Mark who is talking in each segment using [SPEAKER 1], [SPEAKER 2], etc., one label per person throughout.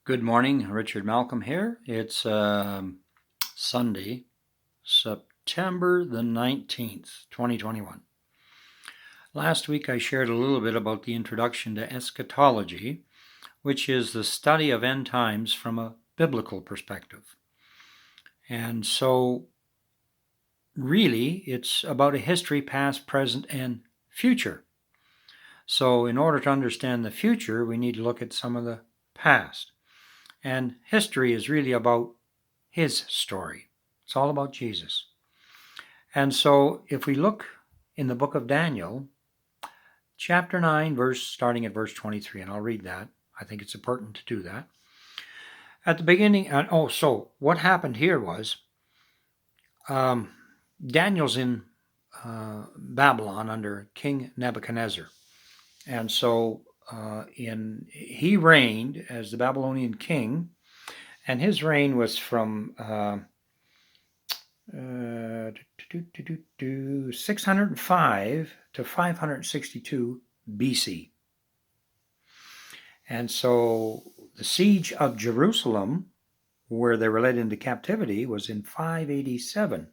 [SPEAKER 1] Good morning, Richard Malcolm here. It's Sunday, September the 19th, 2021. Last week I shared a little bit about the introduction to eschatology, which is the study of end times from a biblical perspective. And so really it's about a history, past, present, and future. So in order to understand the future, we need to look at some of the past. And history is really about his story. It's all about Jesus. And so if we look in the book of Daniel, chapter 9, starting at verse 23, and I'll read that. I think it's important to do that. At the beginning, so what happened here was Daniel's in Babylon under King Nebuchadnezzar. And so he reigned as the Babylonian king, and his reign was from 605 to 562 BC. And so the siege of Jerusalem, where they were led into captivity, was in 587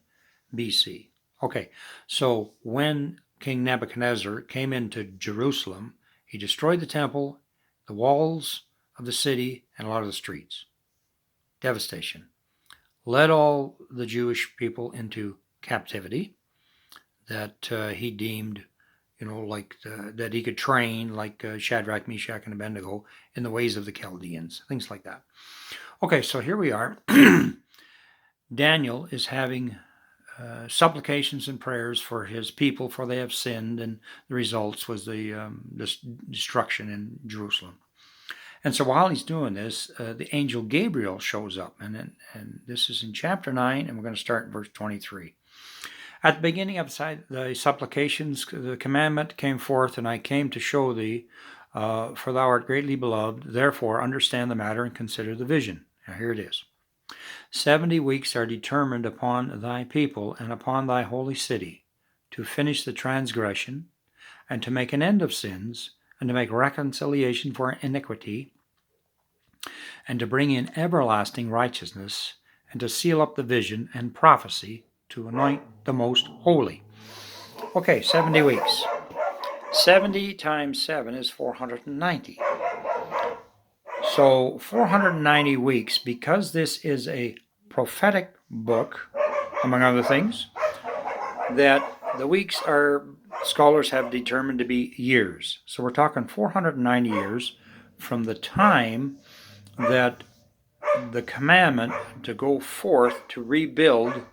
[SPEAKER 1] BC. Okay, so when King Nebuchadnezzar came into Jerusalem, he destroyed the temple, the walls of the city, and a lot of the streets. Devastation. Led all the Jewish people into captivity that he deemed, that he could train like Shadrach, Meshach, and Abednego in the ways of the Chaldeans, things like that. Okay, so here we are. Daniel is having supplications and prayers for his people, for they have sinned, and the results was the destruction in Jerusalem. And so while he's doing this, the angel Gabriel shows up, and this is in chapter 9, and we're going to start in verse 23. At the beginning of the supplications, the commandment came forth, and I came to show thee, for thou art greatly beloved. Therefore understand the matter and consider the vision. Now here it is. 70 weeks are determined upon thy people and upon thy holy city, to finish the transgression, and to make an end of sins, and to make reconciliation for iniquity, and to bring in everlasting righteousness, and to seal up the vision and prophecy, to anoint the most holy. Okay, 70 weeks. 70 times 7 is 490. So 490 weeks, because this is a prophetic book, among other things, that the weeks scholars have determined to be years. So we're talking 490 years from the time that the commandment to go forth to rebuild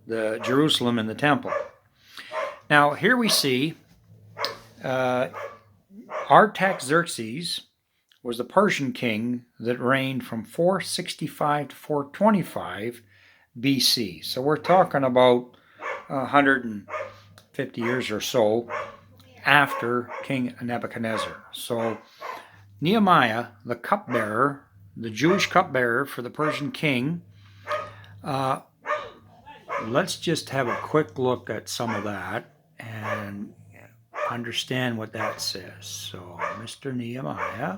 [SPEAKER 1] the Jerusalem and the temple. Now here we see Artaxerxes was the Persian king that reigned from 465 to 425 BC. So we're talking about 150 years or so after King Nebuchadnezzar. So Nehemiah, the cupbearer, the Jewish cupbearer for the Persian king, let's just have a quick look at some of that and understand what that says. So Mr. Nehemiah,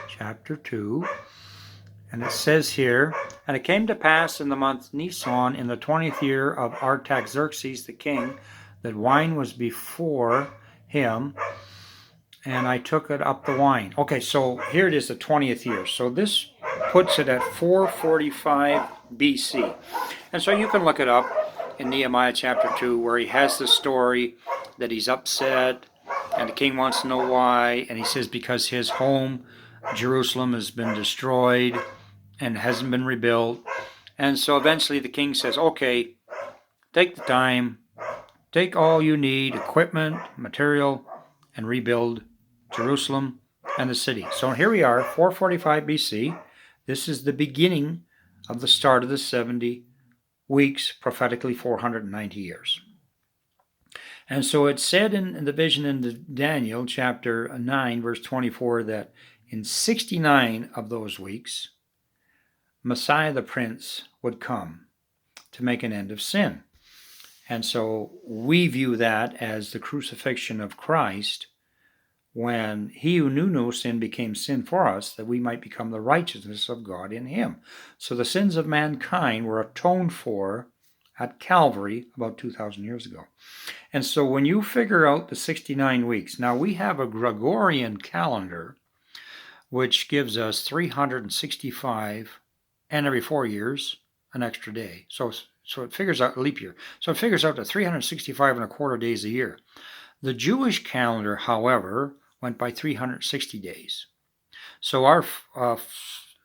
[SPEAKER 1] chapter 2, and it says here, and it came to pass in the month Nisan, in the 20th year of Artaxerxes the king, that wine was before him, and I took it up the wine. Okay, so here it is, the 20th year. So this puts it at 445 BC. And so you can look it up in Nehemiah chapter 2, where he has the story that he's upset, and the king wants to know why, and he says because his home, Jerusalem, has been destroyed and hasn't been rebuilt. And so eventually the king says, okay, take the time, take all you need, equipment, material, and rebuild Jerusalem and the city. So here we are, 445 BC. This is the beginning of the start of the 70 weeks, prophetically 490 years. And so it said in the vision in Daniel chapter 9, verse 24, that in 69 of those weeks, Messiah the Prince would come to make an end of sin. And so we view that as the crucifixion of Christ when he who knew no sin became sin for us, that we might become the righteousness of God in him. So the sins of mankind were atoned for at Calvary about 2,000 years ago. And so when you figure out the 69 weeks, now we have a Gregorian calendar, which gives us 365, and every 4 years, an extra day. So it figures out a leap year. So it figures out to 365 and a quarter days a year. The Jewish calendar, however, went by 360 days. So our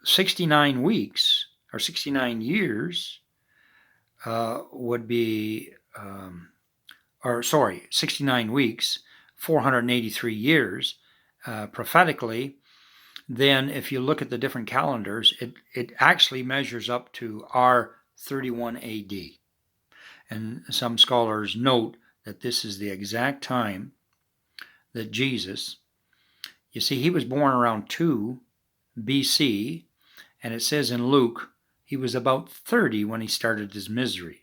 [SPEAKER 1] 69 weeks, or 69 years, would be, 69 weeks, 483 years, prophetically. Then if you look at the different calendars, it actually measures up to R31 AD. And some scholars note that this is the exact time that Jesus, you see, he was born around 2 BC, and it says in Luke, he was about 30 when he started his ministry.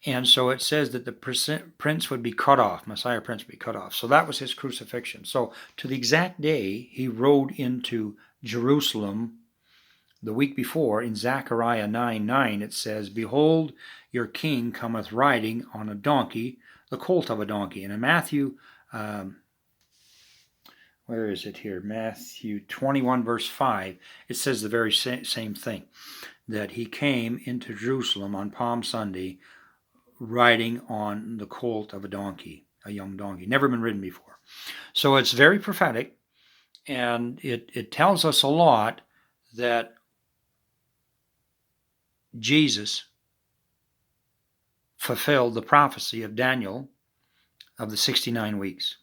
[SPEAKER 1] And so it says that the prince would be cut off, Messiah prince would be cut off. So that was his crucifixion. So to the exact day, he rode into Jerusalem the week before. In Zechariah 9:9, it says, "Behold, your king cometh riding on a donkey, the colt of a donkey." And in Matthew, where is it here? Matthew 21, verse 5, it says the very same thing, that he came into Jerusalem on Palm Sunday riding on the colt of a donkey, a young donkey, never been ridden before. So it's very prophetic, and it tells us a lot that Jesus fulfilled the prophecy of Daniel of the 69 weeks.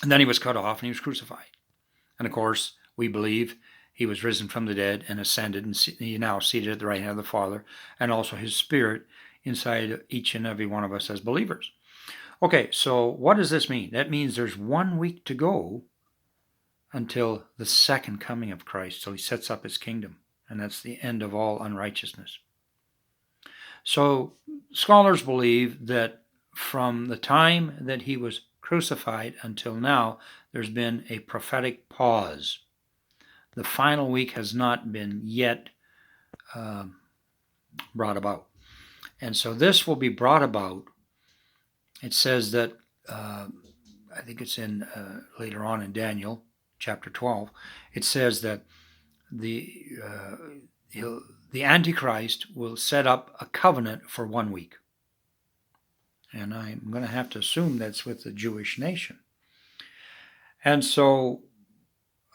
[SPEAKER 1] And then he was cut off and he was crucified. And of course, we believe he was risen from the dead and ascended, and he now seated at the right hand of the Father, and also his Spirit inside each and every one of us as believers. Okay, so what does this mean? That means there's 1 week to go until the second coming of Christ, till he sets up his kingdom, and that's the end of all unrighteousness. So scholars believe that from the time that he was crucified until now, there's been a prophetic pause. The final week has not been yet brought about. And so this will be brought about. It says that, I think it's in later on in Daniel chapter 12, it says that the Antichrist will set up a covenant for 1 week. And I'm going to have to assume that's with the Jewish nation. And so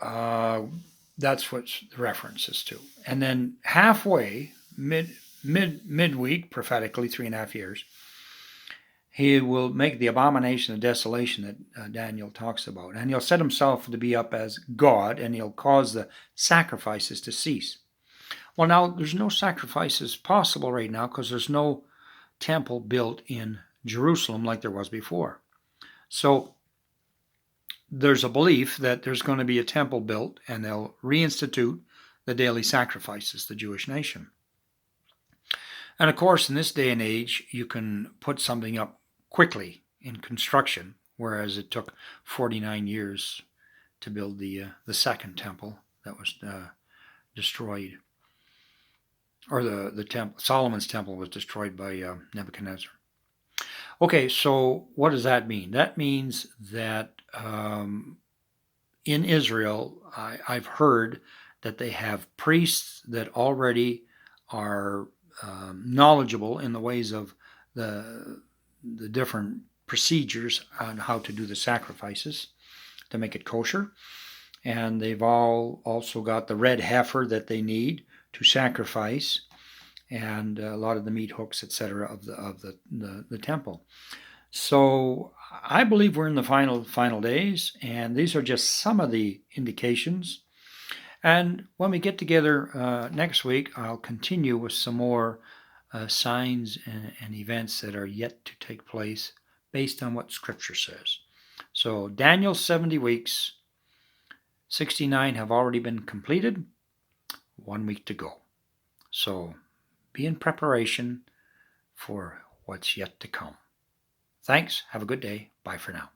[SPEAKER 1] that's what the reference is to. And then halfway, midweek, prophetically 3.5 years, he will make the abomination of desolation that Daniel talks about. And he'll set himself to be up as God, and he'll cause the sacrifices to cease. Well, now, there's no sacrifices possible right now because there's no temple built in Jerusalem like there was before. So there's a belief that there's going to be a temple built, and they'll reinstitute the daily sacrifices, the Jewish nation. And of course, in this day and age, you can put something up quickly in construction, whereas it took 49 years to build the second temple that was destroyed. Or the temple, Solomon's temple was destroyed by Nebuchadnezzar. Okay, so what does that mean? That means that in Israel, I've heard that they have priests that already are knowledgeable in the ways of the different procedures on how to do the sacrifices to make it kosher. And they've all also got the red heifer that they need to sacrifice, and a lot of the meat hooks, etc., of the temple. So I believe we're in the final days, and these are just some of the indications. And when we get together next week, I'll continue with some more signs and events that are yet to take place based on what Scripture says. So Daniel's 70 weeks, 69 have already been completed, 1 week to go. So be in preparation for what's yet to come. Thanks. Have a good day. Bye for now.